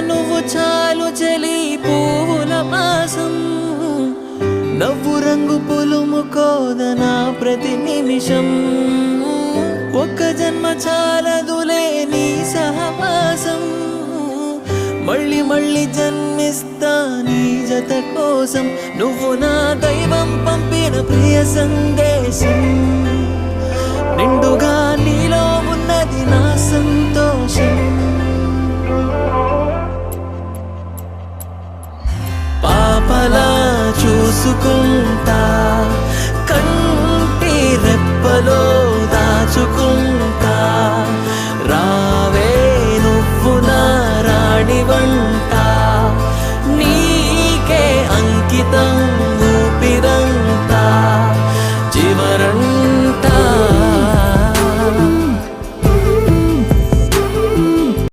నువ్వు చాలు చలి పువ్వుల మాసం నవ్వు రంగు పులుముకోదనా ప్రతి నిమిషం ఒక్క జన్మ చాలదులే నీ సహవాసం మళ్ళీ మళ్ళీ జన్మిస్తా నీ జత కోసం నువ్వు నా దైవం పంపిన ప్రియ సందేశం నిండుగా నీలో ఉన్నది నా సంతోషం పాపలా చూసుకుంటా కంటి రెప్పలో దాచుకుంటా